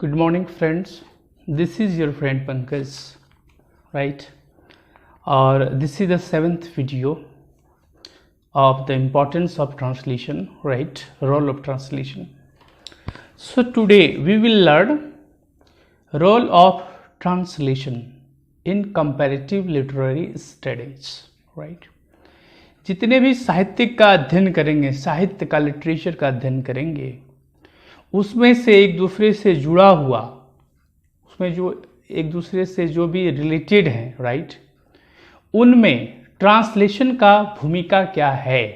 Good morning, friends. This is your friend Pankaj, right? Or this is the 7th video of the importance of translation, right? Role of translation. So today we will learn role of translation in comparative literary studies, right? जितने भी साहित्य का अध्ययन करेंगे, साहित्य का literature का अध्ययन करेंगे, उसमें से एक दूसरे से जुड़ा हुआ, उसमें जो एक दूसरे से जो भी रिलेटेड है, राइट, उनमें ट्रांसलेशन का भूमिका क्या है,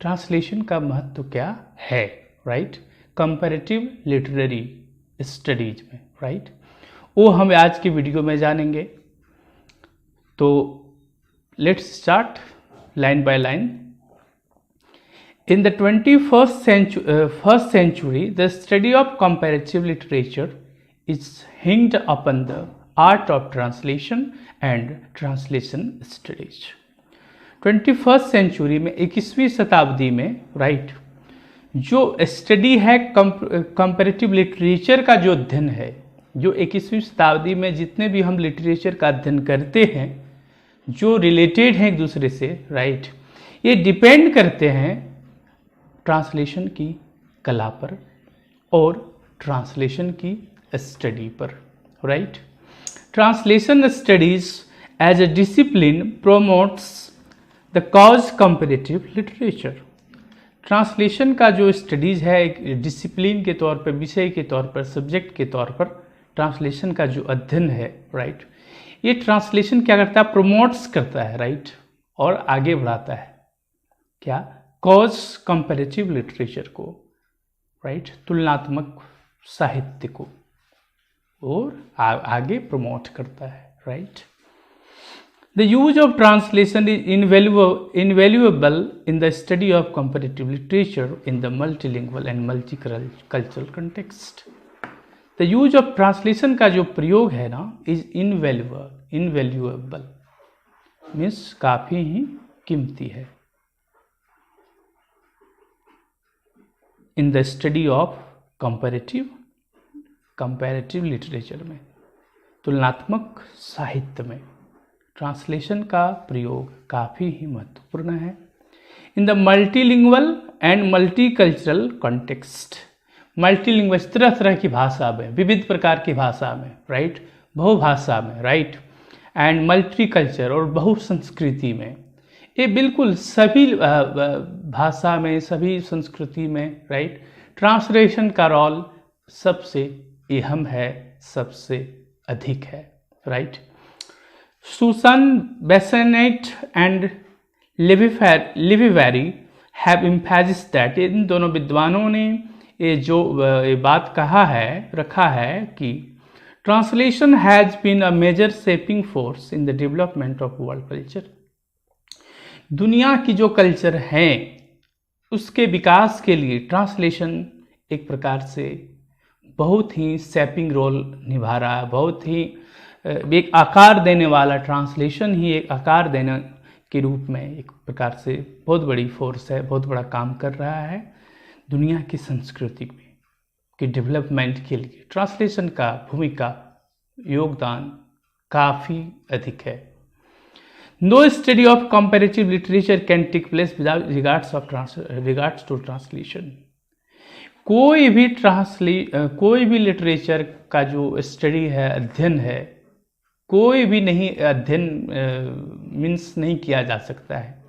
ट्रांसलेशन का महत्व क्या है, राइट, कंपैरेटिव लिटरेरी स्टडीज में, राइट, वो हम आज की वीडियो में जानेंगे। तो let's start line by line. In the 21st century, the study of comparative literature is hinged upon the art of translation and translation studies. 21st century में 21वीं शताब्दी में, राइट, जो स्टडी है कंपैरेटिव लिटरेचर का जो अध्ययन है, जो 21वीं शताब्दी में जितने भी हम लिटरेचर का अध्ययन करते हैं जो रिलेटेड हैं एक दूसरे से, राइट, ये डिपेंड करते हैं ट्रांसलेशन की कला पर और ट्रांसलेशन की स्टडी पर, right. Translation studies as a discipline promotes the cause comparative literature. Translation का जो स्टडीज है एक डिसिप्लिन के तौर पर, विषय के तौर पर, सब्जेक्ट के तौर पर ट्रांसलेशन का जो अध्ययन है, राइट, ये ट्रांसलेशन क्या करता है, प्रमोट्स करता है, राइट, और आगे बढ़ाता है क्या, कॉज कंपैरेटिव लिटरेचर को, राइट, तुलनात्मक साहित्य को, और आगे प्रमोट करता है, right. The use of translation is invaluable in the study of comparative literature in the multilingual and multicultural context. The use of translation का जो प्रयोग है ना, इज इनवैल्यूएबल मीन्स काफ़ी ही कीमती है, in the study of comparative literature में, तुलनात्मक साहित्य में ट्रांसलेशन का प्रयोग काफ़ी ही महत्वपूर्ण है। In the multilingual and multicultural context, multilanguage तरह तरह की भाषा में, विविध प्रकार की भाषा में, राइट, बहुभाषा में, राइट, एंड मल्टीकल्चर और बहुसंस्कृति में, ये बिल्कुल सभी भाषा में, सभी संस्कृति में, राइट, ट्रांसलेशन का रोल सबसे अहम है, सबसे अधिक है, राइट। सुसन बेसेनेट एंड लिविवेरी हैव एम्फेसिस्ड दैट, इन दोनों विद्वानों ने ये जो बात रखा है कि translation has been a major shaping force in the development of world culture. दुनिया की जो कल्चर हैं उसके विकास के लिए ट्रांसलेशन एक प्रकार से बहुत ही शेपिंग रोल निभा रहा है, बहुत ही एक आकार देने वाला, ट्रांसलेशन ही एक आकार देने के रूप में एक प्रकार से बहुत बड़ी फोर्स है, बहुत बड़ा काम कर रहा है दुनिया की संस्कृति में के डेवलपमेंट के लिए। ट्रांसलेशन का भूमिका, योगदान काफ़ी अधिक है। No study of comparative literature can take place without regards to translation. कोई भी लिटरेचर का जो स्टडी है, अध्ययन है, कोई भी नहीं अध्ययन मीन्स नहीं किया जा सकता है।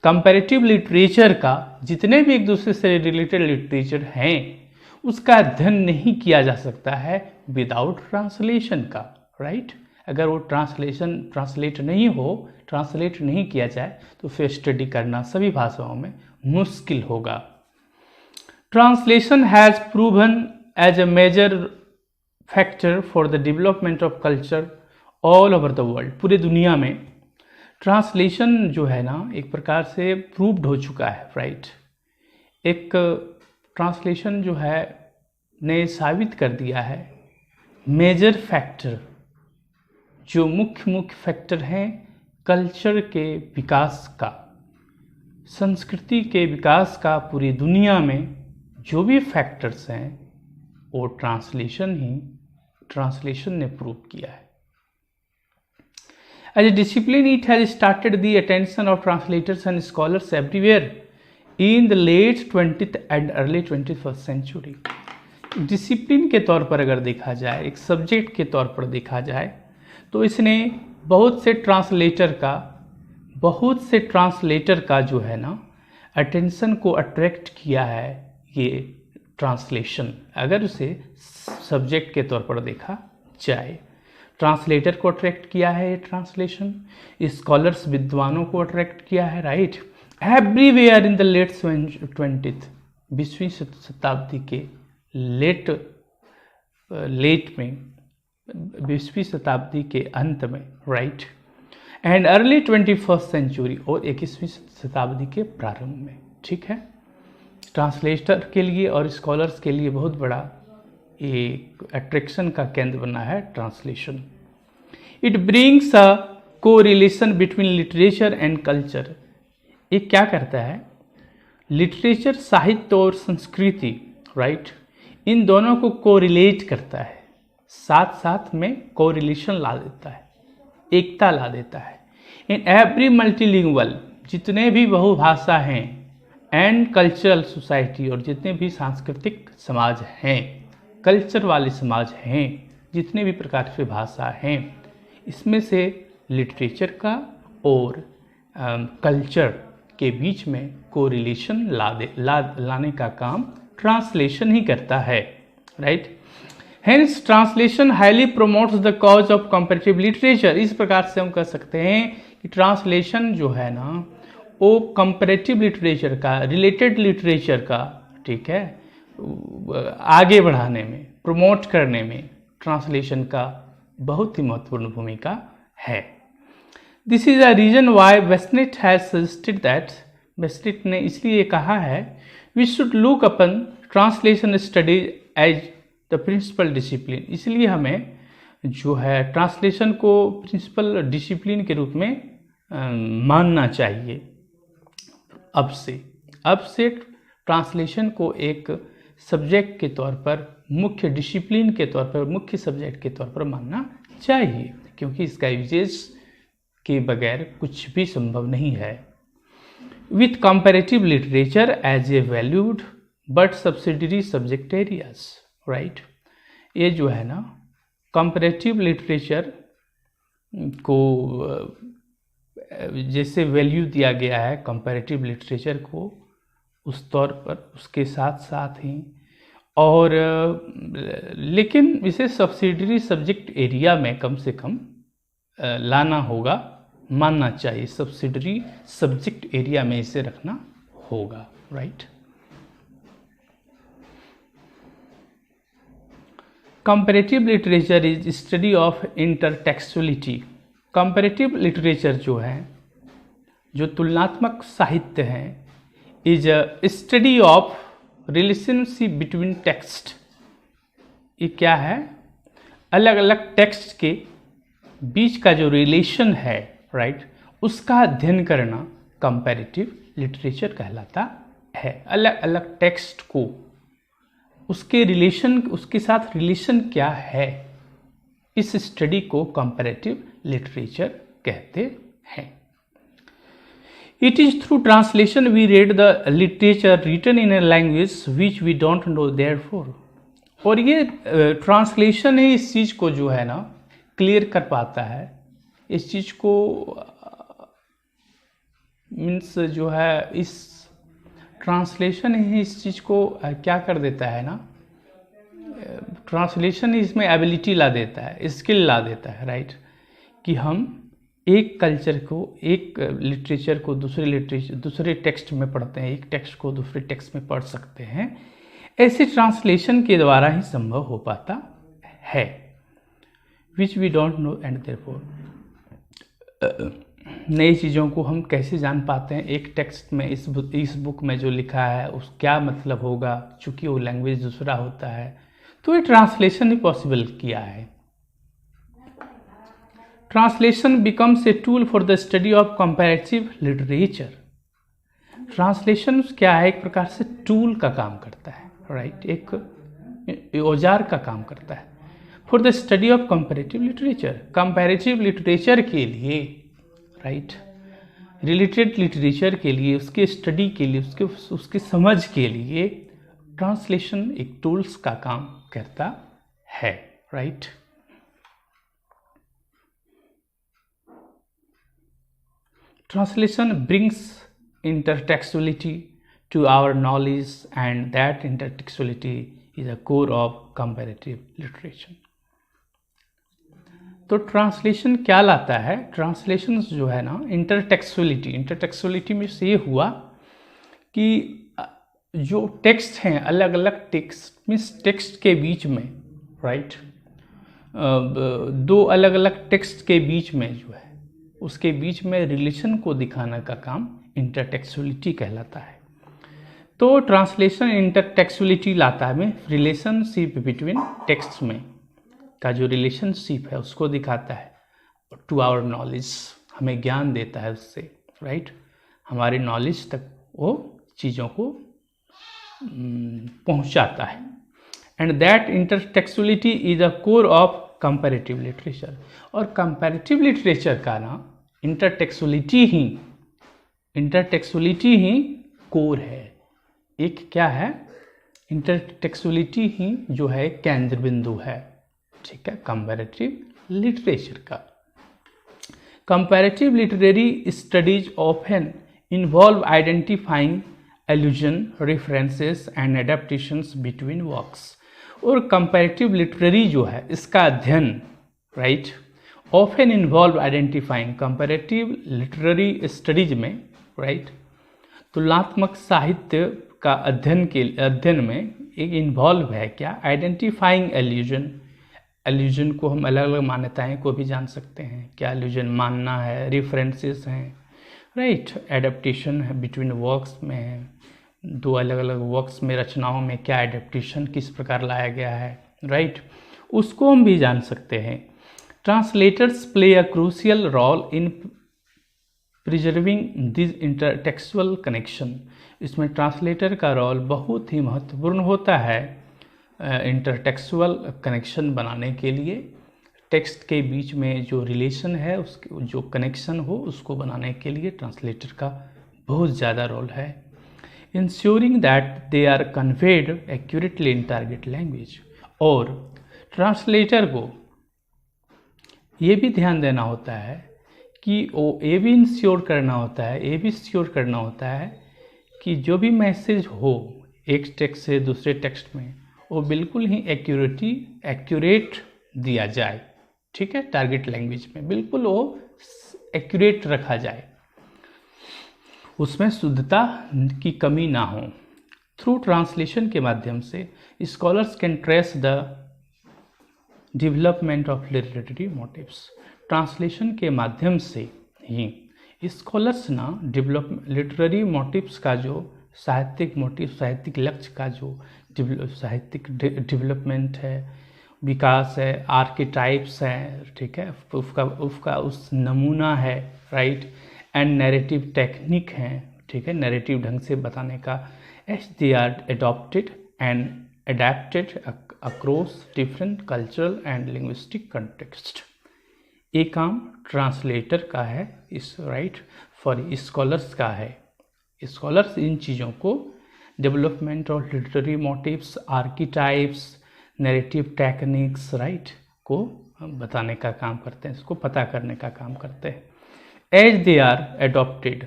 कंपैरेटिव लिटरेचर का जितने भी एक दूसरे से रिलेटेड लिटरेचर हैं उसका अध्ययन नहीं किया जा सकता है विदाउट ट्रांसलेशन का, राइट। अगर वो ट्रांसलेट नहीं किया जाए तो फिर स्टडी करना सभी भाषाओं में मुश्किल होगा। Translation has proven as a major factor for the development of culture all over the world. पूरे दुनिया में ट्रांसलेशन जो है ना एक प्रकार से प्रूव्ड हो चुका है, राइट। एक ट्रांसलेशन जो है ने साबित कर दिया है मेजर फैक्टर, जो मुख्य फैक्टर हैं कल्चर के विकास का, संस्कृति के विकास का। पूरी दुनिया में जो भी फैक्टर्स हैं वो ट्रांसलेशन ने प्रूव किया है। As a discipline it has started the attention of translators and scholars everywhere in the late 20th and early 21st century. Discipline के तौर पर अगर देखा जाए, एक सब्जेक्ट के तौर पर देखा जाए, तो इसने बहुत से ट्रांसलेटर का जो है ना अटेंशन को अट्रैक्ट किया है। ये ट्रांसलेशन अगर उसे सब्जेक्ट के तौर पर देखा जाए, ट्रांसलेटर को अट्रैक्ट किया है ये ट्रांसलेशन, स्कॉलर्स विद्वानों को अट्रैक्ट किया है, right. Everywhere in the late 20th 20वीं शताब्दी के लेट में, 20वीं शताब्दी के अंत में, right, and early 21st century और 21वीं शताब्दी के प्रारंभ में, ठीक है। ट्रांसलेटर के लिए और स्कॉलर्स के लिए बहुत बड़ा एक अट्रैक्शन का केंद्र बना है translation. It brings a correlation between literature and culture. ये क्या करता है, लिटरेचर, साहित्य और संस्कृति, राइट, इन दोनों को कोरिलेट करता है, साथ साथ में कोरिलेशन ला देता है, एकता ला देता है। इन एवरी मल्टीलिंगुअल, जितने भी बहुभाषा हैं, एंड कल्चरल सोसाइटी, और जितने भी सांस्कृतिक समाज हैं, कल्चर वाले समाज हैं, जितने भी प्रकार से भाषा हैं, इसमें से लिटरेचर का और कल्चर के बीच में कोरिलेशन लाने का काम ट्रांसलेशन ही करता है, right. Hence translation highly promotes the cause of comparative literature. इस प्रकार से हम कह सकते हैं कि ट्रांसलेशन जो है ना वो कंपैरेटिव लिटरेचर का, रिलेटेड लिटरेचर का, ठीक है, आगे बढ़ाने में, प्रमोट करने में ट्रांसलेशन का बहुत ही महत्वपूर्ण भूमिका है। This is a reason why Bassnett has suggested that, Bassnett ने इसलिए कहा है, we should look upon translation study as the principal discipline. इसलिए हमें जो है ट्रांसलेशन को प्रिंसिपल डिसिप्लिन के रूप में मानना चाहिए। अब से ट्रांसलेशन को एक सब्जेक्ट के तौर पर, मुख्य डिसिप्लिन के तौर पर, मुख्य सब्जेक्ट के तौर पर मानना चाहिए, क्योंकि इसका यूजेज के बगैर कुछ भी संभव नहीं है। With comparative literature as a valued but subsidiary subject areas, right. ये जो है ना कंपैरेटिव लिटरेचर को जैसे वैल्यू दिया गया है कंपैरेटिव लिटरेचर को, उस तौर पर उसके साथ साथ ही, और लेकिन इसे सब्सिडरी सब्जेक्ट एरिया में कम से कम लाना होगा, मानना चाहिए, सब्सिडरी सब्जेक्ट एरिया में इसे रखना होगा, right. Comparative literature is study of intertextuality. Comparative literature जो है, जो तुलनात्मक साहित्य है, is a study of relationship between text. ये क्या है, अलग अलग टेक्स्ट के बीच का जो रिलेशन है, राइट, उसका अध्ययन करना कंपैरेटिव लिटरेचर कहलाता है। अलग अलग टेक्स्ट को, उसके रिलेशन, उसके साथ रिलेशन क्या है, इस स्टडी को कंपैरेटिव लिटरेचर कहते हैं। It is through translation we read the literature written in a language which we don't know therefore। और ये ट्रांसलेशन ही इस चीज़ को जो है ना क्लियर कर पाता है, इस चीज़ को मीन्स जो है, इस ट्रांसलेशन ही इस चीज़ को क्या कर देता है ना, ट्रांसलेशन ही इसमें एबिलिटी ला देता है, स्किल ला देता है, राइट, कि हम एक कल्चर को, एक लिटरेचर को दूसरे टेक्स्ट में पढ़ते हैं, एक टेक्स्ट को दूसरे टेक्स्ट में पढ़ सकते हैं। ऐसे ट्रांसलेशन के द्वारा ही संभव हो पाता है। Which we don't know and therefore, नई चीज़ों को हम कैसे जान पाते हैं, एक टेक्स्ट में, इस बुक में जो लिखा है उस क्या मतलब होगा, चूँकि वो लैंग्वेज दूसरा होता है, तो ये ट्रांसलेशन ही पॉसिबल किया है। Translation becomes a tool for the study of comparative literature. Translation क्या है, एक प्रकार से टूल का काम करता है, राइट, एक ये औजार का काम करता है। For the study of comparative literature, comparative literature के लिए, राइट, रिलेटेड लिटरेचर के लिए, उसके स्टडी के लिए, उसके समझ के लिए ट्रांसलेशन एक टूल्स का काम करता है, right. Translation brings intertextuality to our knowledge, and that intertextuality is a core of comparative literature. तो ट्रांसलेशन क्या लाता है? ट्रांसलेशन जो है ना, इंटरटेक्सुअलिटी में से ये हुआ कि जो टेक्स्ट हैं, अलग अलग टेक्स्ट मीन्स टेक्स्ट के बीच में, राइट, दो अलग अलग टेक्स्ट के बीच में जो है, उसके बीच में रिलेशन को दिखाने का काम इंटरटेक्सुअलिटी कहलाता है। तो ट्रांसलेशन इंटरटेक्सुअलिटी लाता है, में रिलेशनशिप बिटवीन टेक्स्ट में का जो रिलेशनशिप है उसको दिखाता है, टू आवर नॉलेज, हमें ज्ञान देता है उससे, राइट, हमारे नॉलेज तक वो चीज़ों को पहुंचाता है। And that intertextuality is a core of comparative literature. और कंपैरेटिव लिटरेचर का ना इंटरटेक्सुअलिटी ही कोर है। एक क्या है? इंटरटेक्सुअलिटी ही जो है केंद्र बिंदु है, ठीक है, कंपैरेटिव लिटरेचर का। Comparative literary studies often involve identifying allusion, references and adaptations between works. और कंपैरेटिव लिटरेरी जो है इसका अध्ययन, right, often involve identifying, comparative literary studies में, राइट, तुलनात्मक साहित्य का अध्ययन में एक इन्वॉल्व है क्या? आइडेंटिफाइंग एल्यूजन को हम अलग अलग मान्यताएं को भी जान सकते हैं, क्या एल्यूजन मानना है, रेफरेंसेस हैं, राइट, एडेप्टेशन है बिटवीन वर्क्स में है, दो अलग अलग वर्क्स में, रचनाओं में क्या एडेप्टेशन किस प्रकार लाया गया है, राइट, उसको हम भी जान सकते हैं। Translators play a crucial role in preserving this intertextual connection. इसमें ट्रांसलेटर का रोल बहुत ही महत्वपूर्ण होता है इंटरटेक्सुअल कनेक्शन बनाने के लिए। टेक्स्ट के बीच में जो रिलेशन है, उसके जो कनेक्शन हो, उसको बनाने के लिए ट्रांसलेटर का बहुत ज़्यादा रोल है। Ensuring that they are conveyed accurately in target language. और ट्रांसलेटर को ये भी ध्यान देना होता है कि वो ये भी इंश्योर करना होता है कि जो भी मैसेज हो एक टेक्स्ट से दूसरे टेक्स्ट में, वो बिल्कुल ही एक्यूरेट दिया जाए, ठीक है, टारगेट लैंग्वेज में बिल्कुल वो एक्यूरेट रखा जाए, उसमें शुद्धता की कमी ना हो। थ्रू ट्रांसलेशन के माध्यम से scholars can trace the development of literary motifs. Translation के माध्यम से ही स्कॉलर्स ना लिटरेरी मोटिव्स का जो साहित्यिक लक्ष्य का जो साहित्यिक डेवलपमेंट है, विकास है, आर्किटाइप्स हैं, ठीक है, उसका उस नमूना है, राइट, एंड नैरेटिव टेक्निक है, ठीक है, नैरेटिव ढंग से बताने का, as they are adopted and adapted across different cultural and linguistic context. ये काम ट्रांसलेटर का है, इस राइट फॉर स्कॉलर्स का है। स्कॉलर्स इन चीज़ों को development of literary motifs, archetypes, narrative techniques, right, को बताने का काम करते हैं, इसको पता करने का काम करते हैं। एज दे आर एडॉप्टेड,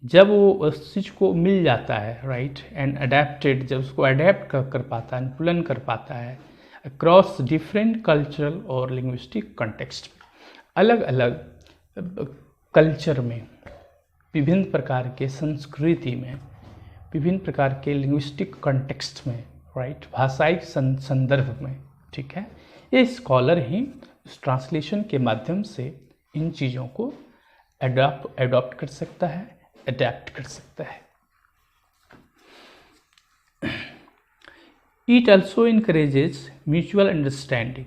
जब वो उस चीज़ को मिल जाता है, राइट, एंड अडेप्टेड, जब उसको अडेप्ट कर पाता है, अनुकूलन कर पाता है अक्रॉस डिफरेंट कल्चरल और लिंग्विस्टिक कंटेक्स्ट, अलग अलग कल्चर में, विभिन्न प्रकार के संस्कृति में, विभिन्न प्रकार के लिंग्विस्टिक कंटेक्स्ट में, राइट, भाषाई संदर्भ में, ठीक है, ये स्कॉलर ही इस ट्रांसलेशन के माध्यम से इन चीज़ों को एडॉप्ट कर सकता है, अडेप्ट कर सकता है। It also encourages mutual understanding,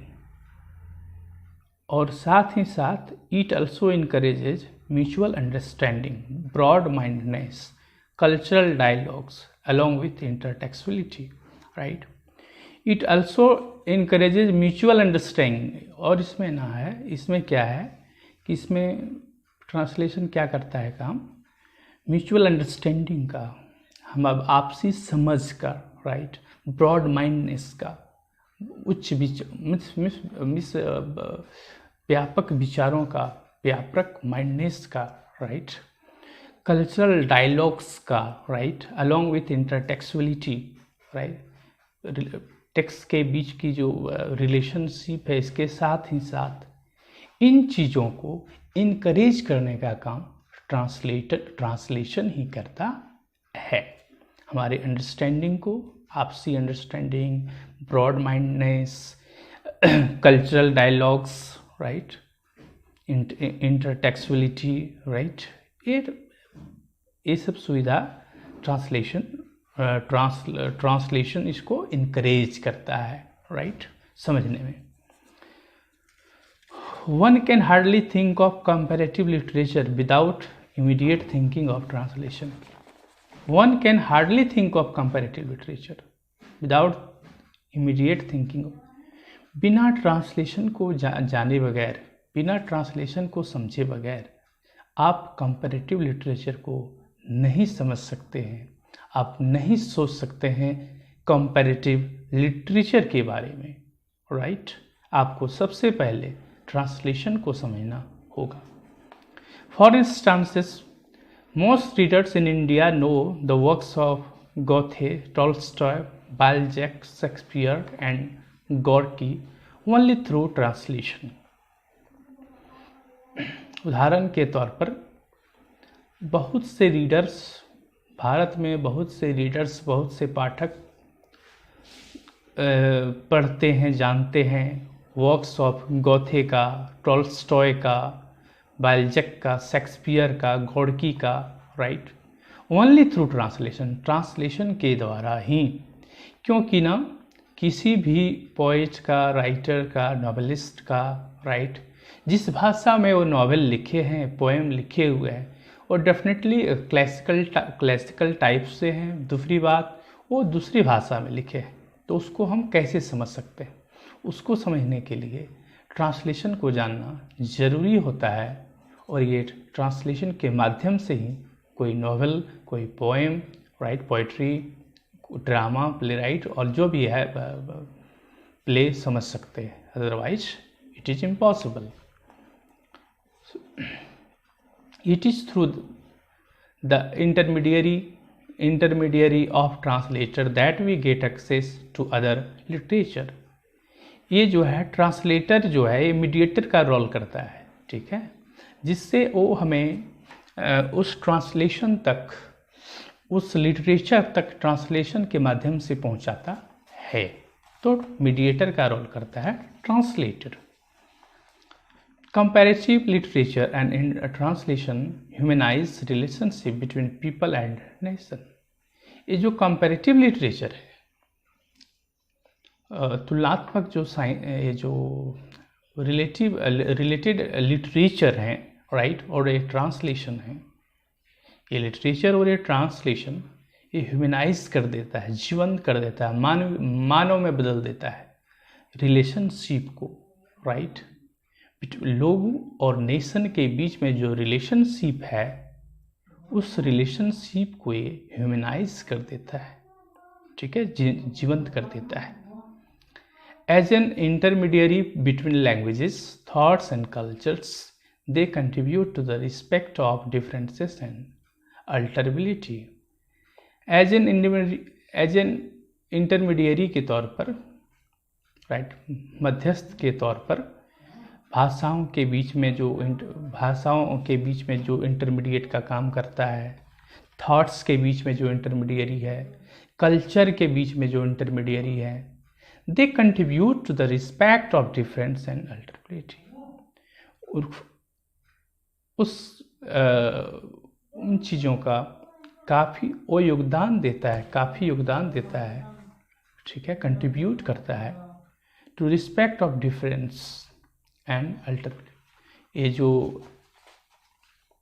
और साथ ही साथ it also encourages mutual understanding, broad mindness, cultural dialogues along with intertextuality, right? It also encourages mutual understanding. और इसमें ना है, इसमें क्या है कि इसमें ट्रांसलेशन क्या करता है काम, म्यूचुअल अंडरस्टैंडिंग का, हम अब आपसी समझ का, राइट, ब्रॉड माइंडनेस का, उच्च व्यापक विचारों का, व्यापक माइंडनेस का, राइट, कल्चरल डायलॉग्स का, right, along with intertextuality, right, text के बीच की जो रिलेशनशिप है, इसके साथ ही साथ इन चीज़ों को इनकरेज करने का काम ट्रांसलेशन ही करता है। हमारे अंडरस्टैंडिंग को, आपसी understanding, broad mindness, cultural dialogues, right, intertextuality, right, ये सब सुविधा ट्रांसलेशन इसको इनकरेज करता है, राइट, समझने में। One can hardly think of comparative literature without immediate thinking of translation. One can hardly think of comparative literature without immediate thinking of. बिना translation को जाने बगैर, बिना ट्रांसलेशन को समझे बगैर आप कंपैरेटिव लिटरेचर को नहीं समझ सकते हैं, आप नहीं सोच सकते हैं कंपैरेटिव लिटरेचर के बारे में, राइट। आपको सबसे पहले ट्रांसलेशन को समझना होगा। For instances, most readers in India know the works of Goethe, Tolstoy, Balzac, Shakespeare and Gorky only through translation. उदाहरण के तौर पर बहुत से रीडर्स, भारत में बहुत से रीडर्स, बहुत से पाठक पढ़ते हैं, जानते हैं वर्क्स ऑफ गोथे का, टॉल्स्टॉय का, बाल्जैक का, शेक्सपियर का, गोर्की का, right, only through translation, translation के द्वारा ही। क्योंकि ना किसी भी पोएट का, राइटर का, नॉवेलिस्ट का, राइट, जिस भाषा में वो नॉवेल लिखे हैं, पोएम लिखे हुए हैं, और डेफिनेटली क्लासिकल टाइप से हैं। दूसरी बात, वो दूसरी भाषा में लिखे हैं, तो उसको हम कैसे समझ सकते हैं? उसको समझने के लिए ट्रांसलेशन को जानना ज़रूरी होता है। और ये ट्रांसलेशन के माध्यम से ही कोई नॉवेल, कोई poem, right, poetry, drama, play, right, और जो भी है प्ले समझ सकते हैं, otherwise it is impossible. It is through the intermediary of translator that we get access to other literature. ये जो है ट्रांसलेटर जो है, ये मीडिएटर का रोल करता है, ठीक है, जिससे वो हमें उस ट्रांसलेशन तक, उस लिटरेचर तक ट्रांसलेशन के माध्यम से पहुंचाता है। तो मीडिएटर का रोल करता है translator. Comparative literature and translation humanize relationship between people and nation. ये जो comparative literature है, तुलनात्मक जो ये जो रिलेटेड लिटरेचर हैं, राइट, और ये ट्रांसलेशन है, ये लिटरेचर और ये ट्रांसलेशन ये ह्यूमनाइज कर देता है, जीवंत कर देता है, मानव में बदल देता है रिलेशनशिप को, राइट। लोगों और नेशन के बीच में जो रिलेशनशिप है, उस रिलेशनशिप को ये ह्यूमनाइज कर देता है, ठीक है, जीवंत कर देता है। As an intermediary between languages, thoughts and cultures, they contribute to the respect of differences and alterability. As an intermediary के तौर पर, राइट, मध्यस्थ के तौर पर, भाषाओं के बीच में जो इंटरमीडिएट का काम करता है, थॉट्स के बीच में जो इंटरमीडियरी है, कल्चर के बीच में जो इंटरमीडियरी है, they contribute to the respect of difference and alterability. उन चीज़ों का काफ़ी योगदान देता है, ठीक है, कंट्रीब्यूट करता है to respect of difference and alterability. ये जो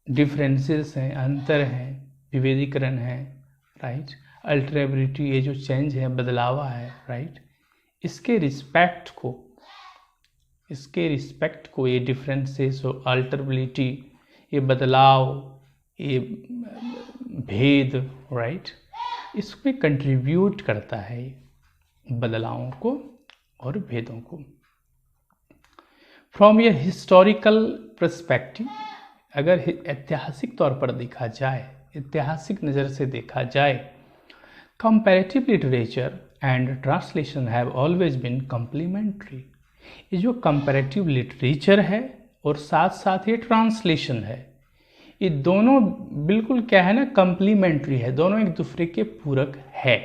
डिफरेंसेस हैं, अंतर हैं, विभेदीकरण है, राइट, अल्टरेबिलिटी, ये जो चेंज है, बदलावा है, राइट, इसके रिस्पेक्ट को ये डिफरेंसेस और अल्टरबिलिटी, ये बदलाव, ये भेद, राइट, इसमें कंट्रीब्यूट करता है बदलावों को और भेदों को। फ्रॉम ए हिस्टोरिकल पर्सपेक्टिव, अगर ऐतिहासिक तौर पर देखा जाए, ऐतिहासिक नज़र से देखा जाए, comparative literature and translation have always been complementary. ये जो कंपैरेटिव लिटरेचर है और साथ साथ ये ट्रांसलेशन है, ये दोनों बिल्कुल क्या है ना, कॉम्प्लीमेंट्री है, दोनों एक दूसरे के पूरक है।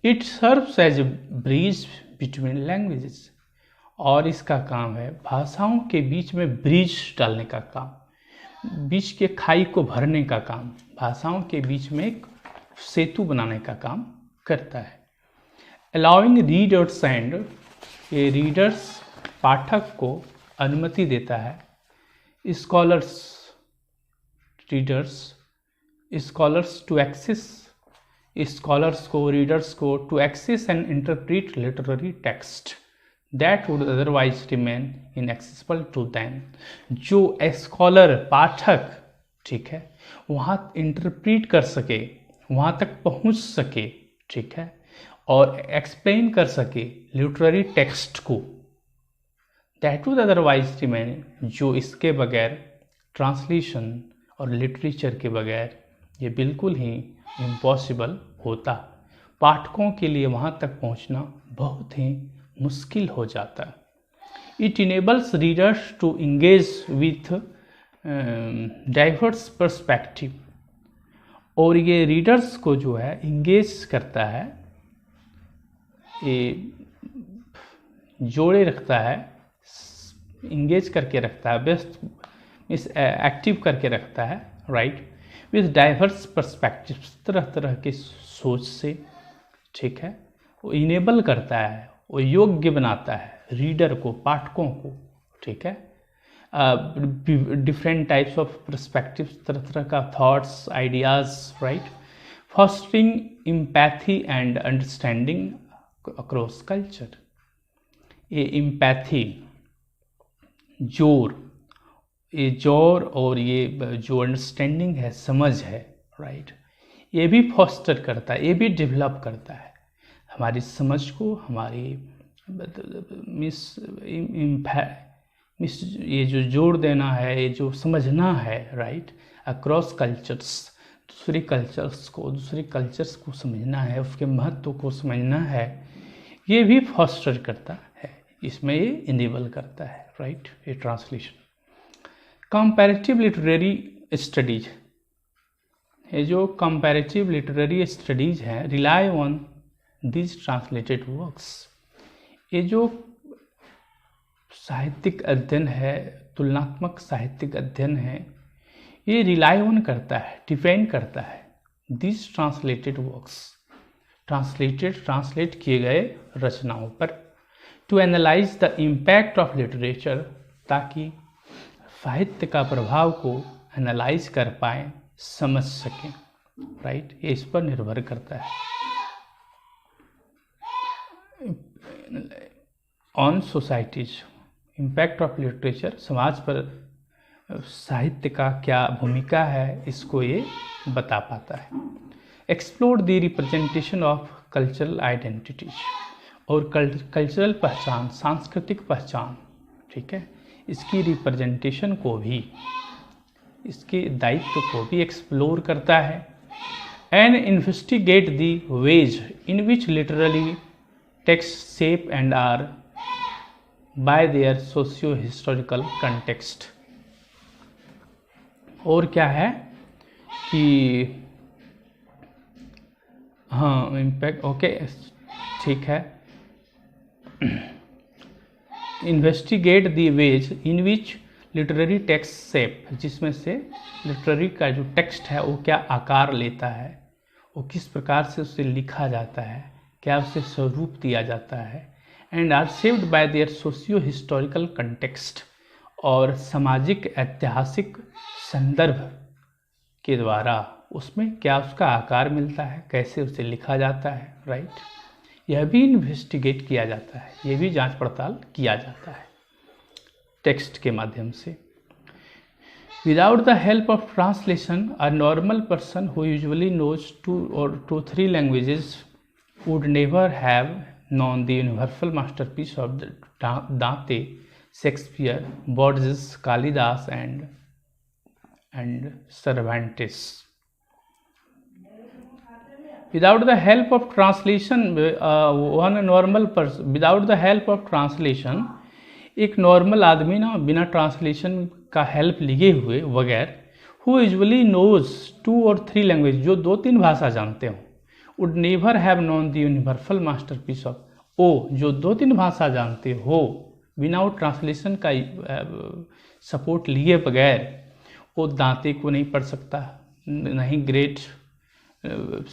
It serves as a bridge between languages, और इसका काम है भाषाओं के बीच में ब्रिज डालने का काम, बीच के खाई को भरने का काम, भाषाओं के बीच में एक सेतु बनाने का काम करता है। अलाउइंग रीडर्स एंड, ये रीडर्स पाठक को अनुमति देता है, स्कॉलर्स टू एक्सेस, स्कॉलर्स को, रीडर्स को to access and interpret literary text that would otherwise remain inaccessible to them। जो स्कॉलर, पाठक, ठीक है, वहाँ इंटरप्रीट कर सके, वहाँ तक पहुँच सके, ठीक है, और एक्सप्लेन कर सके लिटरेरी टेक्स्ट को, that would otherwise remain, जो इसके बगैर, ट्रांसलेशन और लिटरेचर के बगैर ये बिल्कुल ही इम्पॉसिबल होता। पाठकों के लिए वहाँ तक पहुँचना बहुत ही मुश्किल हो जाता है। It enables readers to engage with diverse perspective, और ये रीडर्स को जो है इंगेज करता है, ये जोड़े रखता है, इंगेज करके रखता है, व्यस्त, इस एक्टिव करके रखता है, राइट, विथ डाइवर्स पर्सपेक्टिव, तरह तरह के सोच से, ठीक है, वो इनेबल करता है, वो योग्य बनाता है रीडर को, पाठकों को, ठीक है, डिफरेंट टाइप्स ऑफ पर्सपेक्टिव्स, तरह तरह का thoughts, ideas, right, fostering empathy and understanding across culture. ये एम्पैथी, ये जोर और ये जो अंडरस्टैंडिंग है, समझ है, राइट, ये भी फॉस्टर करता है, ये भी डेवलप करता है हमारी समझ को, हमारी ये जो जोड़ देना है, ये जो समझना है, राइट, अक्रॉस कल्चर्स, दूसरे कल्चर्स को समझना है, उसके महत्व को समझना है, ये भी फॉस्टर करता है, इसमें ये इनेबल करता है, राइट, ये ट्रांसलेशन। कंपैरेटिव लिटरेरी स्टडीज, ये जो कंपैरेटिव लिटरेरी स्टडीज हैं, rely on these translated works, ये जो साहित्यिक अध्ययन है, तुलनात्मक साहित्यिक अध्ययन है, ये रिलाई ऑन करता है, डिपेंड करता है these translated works, ट्रांसलेट किए गए रचनाओं पर, to analyse the impact of literature, ताकि साहित्य का प्रभाव को एनालाइज कर पाए, समझ सकें, राइट, ये इस पर निर्भर करता है। On societies, impact of literature, समाज पर साहित्य का क्या भूमिका है, इसको ये बता पाता है। Explore the representation of cultural identities, और कल्चरल पहचान, सांस्कृतिक पहचान, ठीक है, इसकी रिप्रेजेंटेशन को भी, इसके दायित्व को भी एक्सप्लोर करता है। And investigate the ways in which literally text shape and are by their socio historical context. और क्या है कि हाँ, इम्पैक्ट, ओके, ठीक है, investigate the ways in which literary text shape, जिसमें से लिटरेरी का जो टेक्स्ट है वो क्या आकार लेता है, वो किस प्रकार से उसे लिखा जाता है, क्या उसे स्वरूप दिया जाता है, and are shaped by their socio historical context, और सामाजिक ऐतिहासिक संदर्भ के द्वारा उसमें क्या उसका आकार मिलता है, कैसे उसे लिखा जाता है, राइट, यह भी इन्वेस्टिगेट किया जाता है, यह भी जांच पड़ताल किया जाता है टेक्स्ट के माध्यम से। Without the help of translation, a normal person who usually knows 2 or 3 languages would never have known the universal masterpiece of Dante, Shakespeare, Borges, Kalidas, and Cervantes. Without the help of translation, one normal person, without the help of translation, एक normal आदमी ना बिना translation का help लिए हुए बगैर, who usually knows 2 or 3 language, जो 2-3 भाषा जानते हो, would never have known the universal masterpiece of, ओ जो 2-3 भाषा जानते हो विदाउट ट्रांसलेशन का सपोर्ट लिए बगैर वो दांते को नहीं पढ़ सकता, नहीं ग्रेट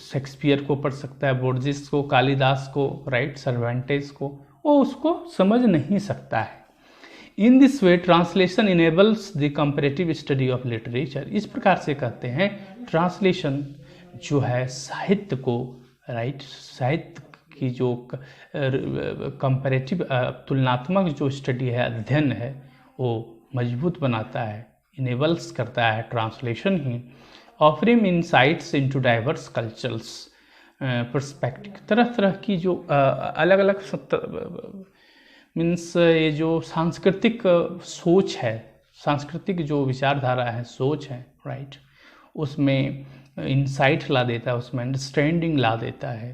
शेक्सपियर को पढ़ सकता है, बोर्जिस को, कालिदास को, राइट, सर्वेंटेस को, वो उसको समझ नहीं सकता है। In this way translation enables the comparative study of literature. इस प्रकार से कहते हैं ट्रांसलेशन जो है साहित्य को, राइट, साहित्य की जो कंपैरेटिव तुलनात्मक जो स्टडी है, अध्ययन है, वो मजबूत बनाता है, इनेबल्स करता है ट्रांसलेशन ही। Offering insights into diverse cultures perspective, तरह तरह की जो अलग अलग मीन्स ये जो सांस्कृतिक सोच है, सांस्कृतिक जो विचारधारा है, सोच है, राइट, उसमें इंसाइट ला देता है, उसमें अंडरस्टैंडिंग ला देता है,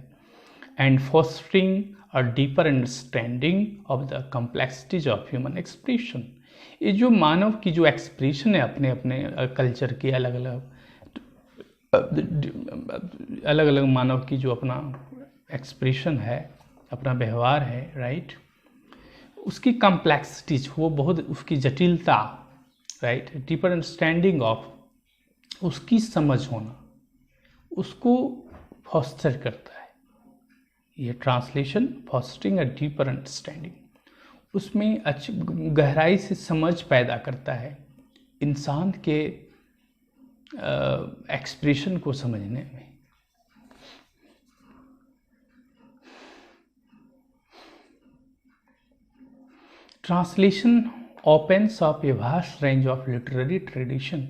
and fostering a deeper understanding of the complexities of human expression. ये जो मानव की जो एक्सप्रेशन है अपने अपने कल्चर की, अलग अलग मानव की जो अपना एक्सप्रेशन है, अपना व्यवहार है, राइट, उसकी कॉम्प्लेक्सिटीज, वो बहुत उसकी जटिलता, राइट, डीपर अंडरस्टैंडिंग ऑफ, उसकी समझ होना, उसको फॉस्टर करता है ये translation, fostering a deeper understanding, उसमें अच्छी गहराई से समझ पैदा करता है इंसान के एक्सप्रेशन को समझने में। Translation opens up a vast range of literary tradition.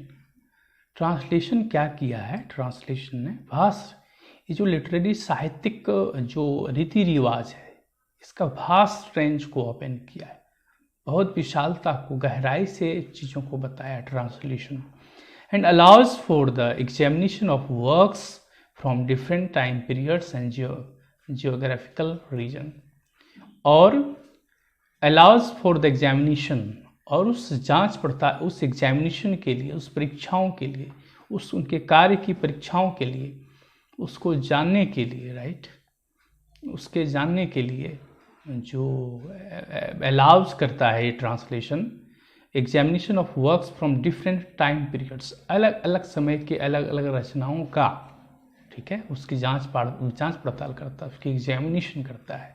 Translation क्या किया है? ट्रांसलेशन ने वास्ट, ये जो लिटरेरी साहित्यिक जो रीति रिवाज है, इसका वास्ट रेंज को ओपन किया है, बहुत विशालता को, गहराई से चीज़ों को बताया translation. And allows for the examination of works from different time periods and geographical region, और अलाउज फॉर द एग्जामिनेशन, और उस जांच पड़ताल, उस एग्जामिनेशन के लिए, उस परीक्षाओं के लिए, उस उनके कार्य की परीक्षाओं के लिए, उसको जानने के लिए, राइट, उसके जानने के लिए जो अलाउज करता है ये translation, examination of works from different time periods, अलग अलग समय के अलग अलग रचनाओं का, ठीक है, उसकी जांच पड़ताल करता है, उसकी एग्जामिनेशन करता है,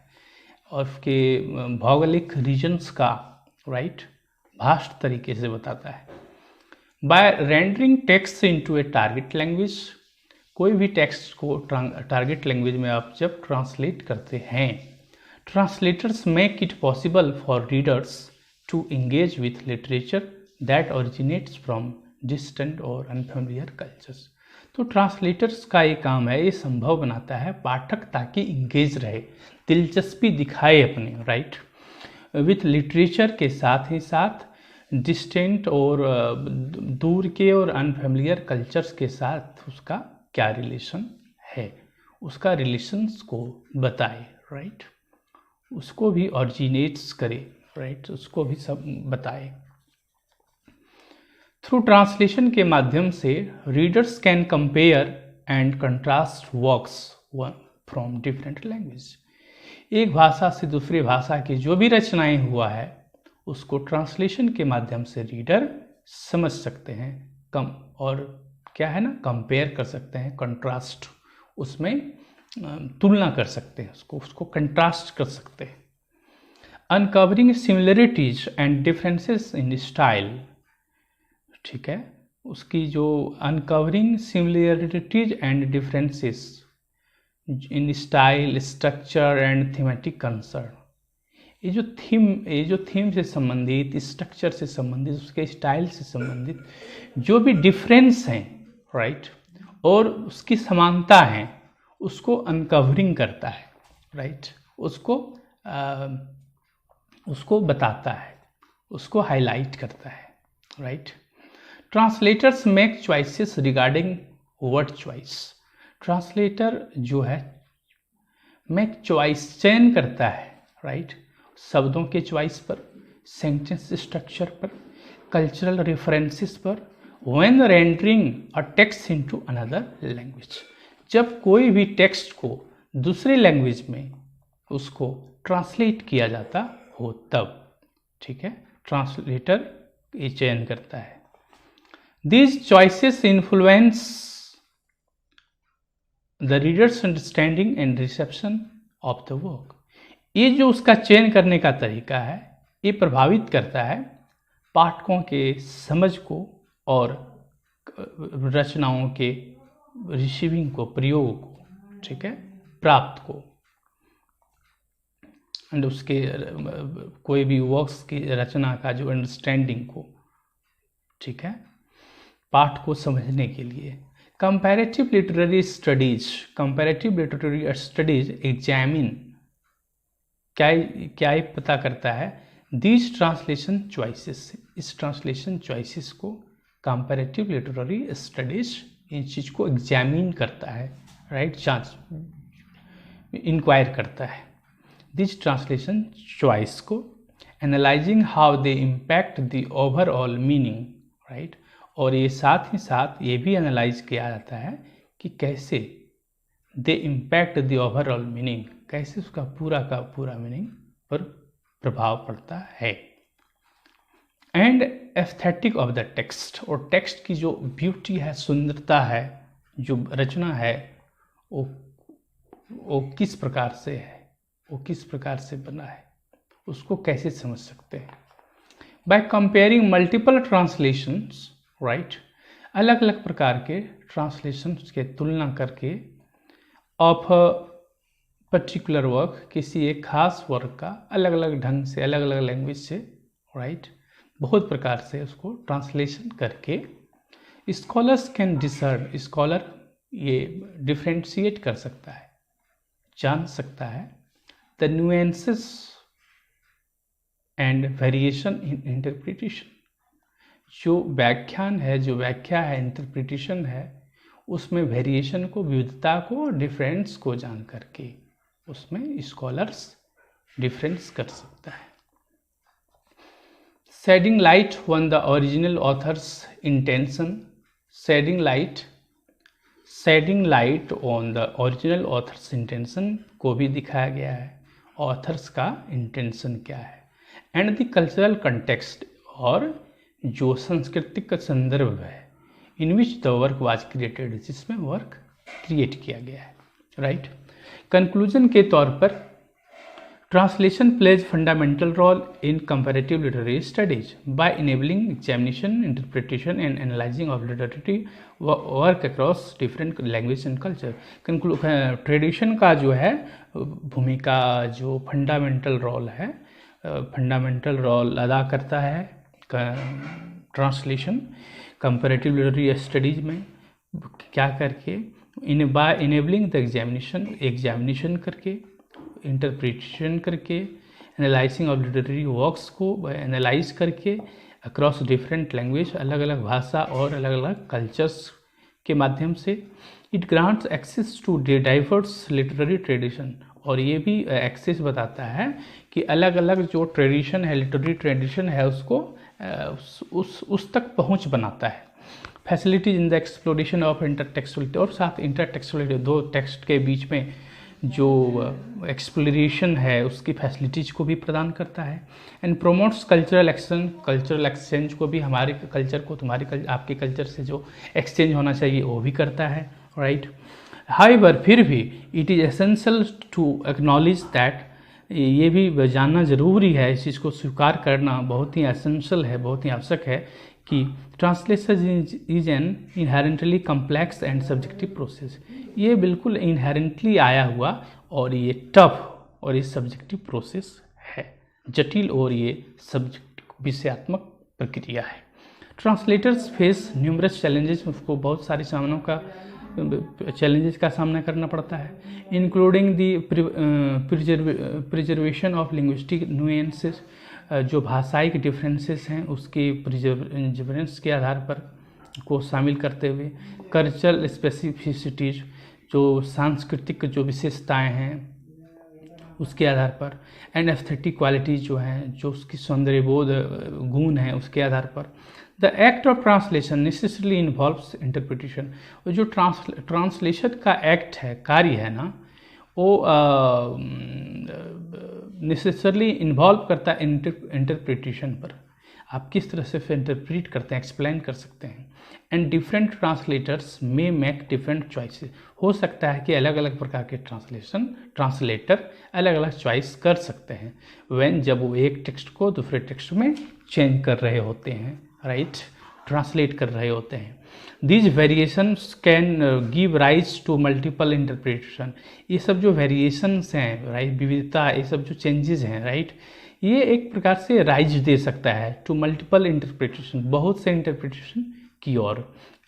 और उसके भौगोलिक रीजन्स का, राइट, वास्ट तरीके से बताता है। बाय रेंडरिंग टेक्स्ट इनटू ए टारगेट लैंग्वेज, कोई भी टेक्स्ट को टारगेट लैंग्वेज में आप जब ट्रांसलेट करते हैं, translators make it possible for readers to engage with literature that originates from distant और अनफेमिलियर कल्चर्स। तो ट्रांसलेटर्स का ये काम है, ये संभव बनाता है पाठक ताकि इंगेज रहे, दिलचस्पी दिखाए अपने, राइट, विथ लिटरेचर के साथ ही साथ डिस्टेंट और दूर के और अनफेमिलियर कल्चर्स के साथ उसका क्या रिलेशन है, उसका रिलेशंस को बताए, राइट, उसको भी ऑरिजिनेट्स करे, राइट, उसको भी सब बताए। थ्रू ट्रांसलेशन के माध्यम से readers can compare and contrast works from different language. एक भाषा से दूसरी भाषा की जो भी रचनाएं हुआ है, उसको ट्रांसलेशन के माध्यम से रीडर समझ सकते हैं, कम और क्या है ना, कंपेयर कर सकते हैं, कंट्रास्ट, उसमें तुलना कर सकते हैं, उसको कंट्रास्ट कर सकते हैं। Uncovering similarities and differences in style, ठीक है, उसकी जो uncovering similarities and differences, in style, structure and thematic concern. ये जो थीम से संबंधित, स्ट्रक्चर से संबंधित, उसके स्टाइल से संबंधित जो भी डिफरेंस हैं, राइट, और उसकी समानता है, उसको अनकवरिंग करता है, राइट, उसको बताता है, उसको हाईलाइट करता है, right. Translators make choices regarding word choice. Translator जो है मेक चॉइस, चयन करता है, राइट, शब्दों के चॉइस पर, सेंटेंस स्ट्रक्चर पर, कल्चरल रेफरेंसेस पर, when rendering a text into another language. जब कोई भी टेक्स्ट को दूसरे लैंग्वेज में उसको ट्रांसलेट किया जाता हो तब, ठीक है, ट्रांसलेटर ये चयन करता है। These choices influence the readers understanding and reception of the work. ये जो उसका चयन करने का तरीका है, ये प्रभावित करता है पाठकों के समझ को और रचनाओं के रिसीविंग को, प्रयोग को, ठीक है, प्राप्त को, एंड उसके कोई भी वर्क्स की रचना का जो अंडरस्टैंडिंग को, ठीक है, पाठ को समझने के लिए। कंपैरेटिव लिटरेरी स्टडीज एग्जामिन, क्या ये पता करता है, दीज ट्रांसलेशन चॉइसेस, इस ट्रांसलेशन चॉइसेस को कंपैरेटिव लिटरेरी स्टडीज इन चीज़ को एग्जामिन करता है, राइट, जांच, इंक्वायर करता है। दिस ट्रांसलेशन चॉइस को analysing how they impact the overall meaning, right, और ये साथ ही साथ ये भी एनालाइज किया जाता है कि कैसे दे इम्पैक्ट द ओवरऑल मीनिंग, कैसे उसका पूरा का पूरा मीनिंग पर प्रभाव पड़ता है। And aesthetic of the text, और टेक्स्ट की जो ब्यूटी है, सुंदरता है, जो रचना है, वो किस प्रकार से है, वो किस प्रकार से बना है, उसको कैसे समझ सकते हैं। By comparing multiple translations, right, अलग अलग प्रकार के ट्रांसलेशंस के तुलना करके, ऑफ पर्टिकुलर वर्क, किसी एक खास वर्क का अलग अलग ढंग से, अलग अलग लैंग्वेज से, राइट, बहुत प्रकार से उसको ट्रांसलेशन करके स्कॉलर्स कैन डिसर्न, स्कॉलर ये डिफ्रेंशिएट कर सकता है, जान सकता है, the nuances and variation in interpretation. जो व्याख्यान है, जो व्याख्या है, इंटरप्रिटेशन है, उसमें वेरिएशन को, विविधता को, डिफरेंस को जान करके उसमें स्कॉलर्स डिफरेंस कर सकता है। Shedding light on the original author's intention, shedding light on the original author's intention को भी दिखाया गया है, ऑथर्स का इंटेंशन क्या है, एंड द कल्चरल कंटेक्स्ट, और जो सांस्कृतिक संदर्भ है, in which the work was created, जिसमें वर्क क्रिएट किया गया है, राइट। कंक्लूजन के तौर पर, translation plays fundamental role in comparative literary studies by enabling examination, interpretation and analysing of literary work across different language and culture. Tradition का जो है भूमिका, जो फंडामेंटल रोल अदा करता है ट्रांसलेशन कंपैरेटिव लिटरेरी स्टडीज में, क्या करके, बाय इनेबलिंग द एग्जामिनेशन करके, इंटरप्रिटेशन करके, एनालाइजिंग ऑफ लिटरेरी वर्क्स को एनालाइज करके अक्रॉस डिफरेंट लैंग्वेज, अलग अलग भाषा और अलग अलग कल्चर्स के माध्यम से। It grants access to diverse literary tradition, और ये भी एक्सेस बताता है कि अलग अलग जो ट्रेडिशन है, लिटरेरी ट्रेडिशन है, उसको उस तक पहुंच बनाता है। Facilities in the exploration of intertextuality, और साथ इंटरटेक्सुअलिटी, दो टेक्स्ट के बीच में जो एक्सप्लोरेशन है, उसकी फैसिलिटीज को भी प्रदान करता है। एंड प्रोमोट्स कल्चरल एक्सचेंज को भी, हमारे कल्चर को आपके कल्चर से जो एक्सचेंज होना चाहिए वो भी करता है, राइट। हाउएवर, फिर भी it is essential to acknowledge that, ये भी जानना ज़रूरी है, इस चीज़ को स्वीकार करना बहुत ही एसेंशियल है, बहुत ही आवश्यक है कि translation is an inherently complex and subjective process. ये बिल्कुल इनहेरेंटली आया हुआ और ये टफ और ये सब्जेक्टिव प्रोसेस है, जटिल और ये सब्जेक्टिव विषयात्मक प्रक्रिया है। ट्रांसलेटर्स फेस न्यूमरस चैलेंजेस, उसको बहुत सारे सामनों का चैलेंजेस का सामना करना पड़ता है, including the preservation of linguistic nuances, जो भाषाई के डिफरेंसेस हैं उसके प्रिजर्वेंस के आधार पर को शामिल करते हुए, कल्चरल स्पेसिफिसिटीज, जो सांस्कृतिक जो विशेषताएं हैं उसके आधार पर, एंड एस्थेटिक क्वालिटीज जो हैं, जो उसकी सौंदर्यबोध गुण हैं उसके आधार पर। The act of translation necessarily involves interpretation. और जो ट्रांसलेशन का एक्ट है, कार्य है ना, वो नेसेसरली इन्वॉल्व करता है इंटरप्रिटेशन पर। आप किस तरह से इंटरप्रीट करते हैं, एक्सप्लेन कर सकते हैं। एंड डिफरेंट ट्रांसलेटर्स में मेक डिफरेंट चॉइसेस। हो सकता है कि अलग अलग प्रकार के ट्रांसलेटर अलग अलग चॉइस कर सकते हैं व्हेन, जब वो एक टेक्स्ट को दूसरे टेक्स्ट में चेंज कर रहे होते हैं, राइट, ट्रांसलेट कर रहे होते हैं। These variations can give rise to multiple interpretation. ये सब जो वेरिएशंस हैं, राइट, विविधता, ये सब जो चेंजेस हैं, राइट, ये एक प्रकार से राइज दे सकता है टू मल्टीपल इंटरप्रिटेशन, बहुत से इंटरप्रिटेशन की ओर।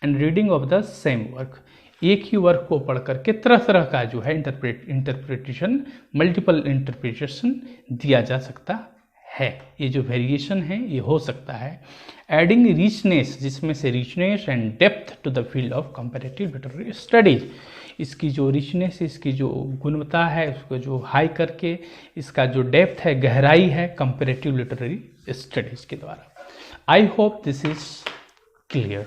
And reading of the same work, एक ही वर्क को पढ़ करके तरह तरह का जो है इंटरप्रिटेशन, मल्टीपल इंटरप्रिटेशन दिया जा सकता है। ये जो वेरिएशन है ये हो सकता है। एडिंग रिचनेस, जिसमें से richness and depth to the field of comparative literary studies, इसकी जो रिचनेस, इसकी जो गुणवत्ता है उसको जो हाई करके इसका जो डेप्थ है, गहराई है, कंपैरेटिव लिटरेरी स्टडीज के द्वारा। I hope this is clear.